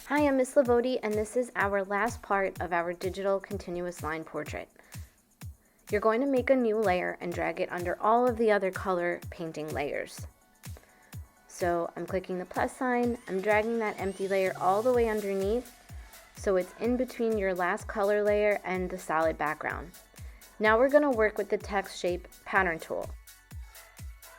Hi, I'm Ms. Lavodi, and this is our last part of our digital continuous line portrait. You're going to make a new layer and drag it under all of the other color painting layers. So I'm clicking the plus sign, I'm dragging that empty layer all the way underneath so it's in between your last color layer and the solid background. Now we're going to work with the text shape pattern tool.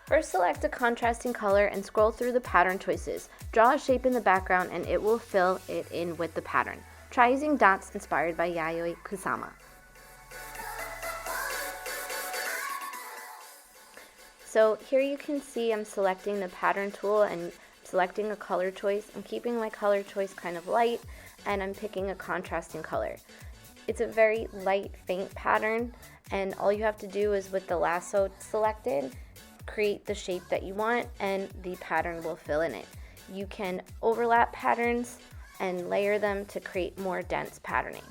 First, select a contrasting color and scroll through the pattern choices. Draw a shape in the background and it will fill it in with the pattern. Try using dots inspired by YAYOI KUSAMA. So here you can see I'm selecting the pattern tool and selecting a color choice. I'm keeping my color choice kind of light and I'm picking a contrasting color. It's a very light, faint pattern, and all you have to do is with the lasso selected, create the shape that you want and the pattern will fill in it. You can overlap patterns and layer them to create more dense patterning.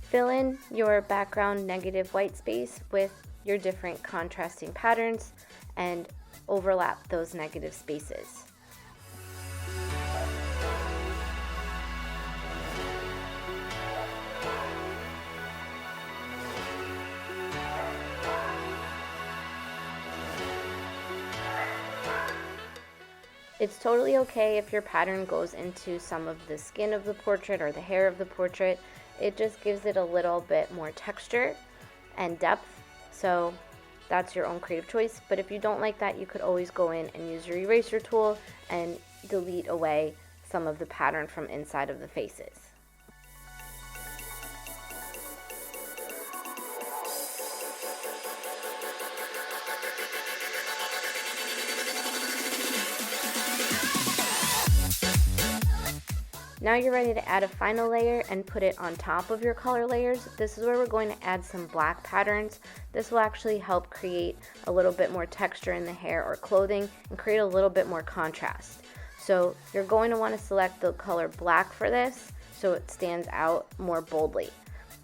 Fill in your background negative white space with your different contrasting patterns and overlap those negative spaces. It's totally okay if your pattern goes into some of the skin of the portrait or the hair of the portrait. It just gives it a little bit more texture and depth, so that's your own creative choice. But if you don't like that, you could always go in and use your eraser tool and delete away some of the pattern from inside of the faces. Now you're ready to add a final layer and put it on top of your color layers. This is where we're going to add some black patterns. This will actually help create a little bit more texture in the hair or clothing and create a little bit more contrast. So you're going to want to select the color black for this so it stands out more boldly.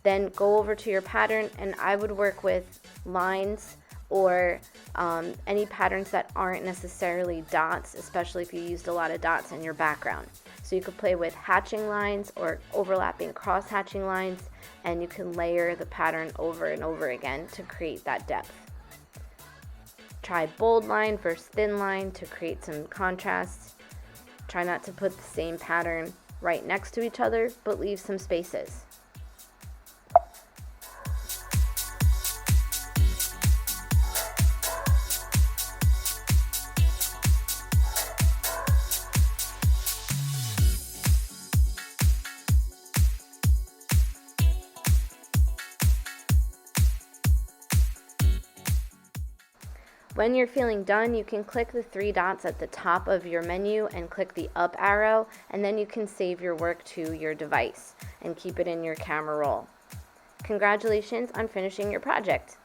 Then go over to your pattern and I would work with lines or any patterns that aren't necessarily dots, especially if you used a lot of dots in your background. So you could play with hatching lines or overlapping cross hatching lines, and you can layer the pattern over and over again to create that depth. Try bold line versus thin line to create some contrast. Try not to put the same pattern right next to each other, but leave some spaces. When you're feeling done, you can click the three dots at the top of your menu and click the up arrow, and then you can save your work to your device and keep it in your camera roll. Congratulations on finishing your project.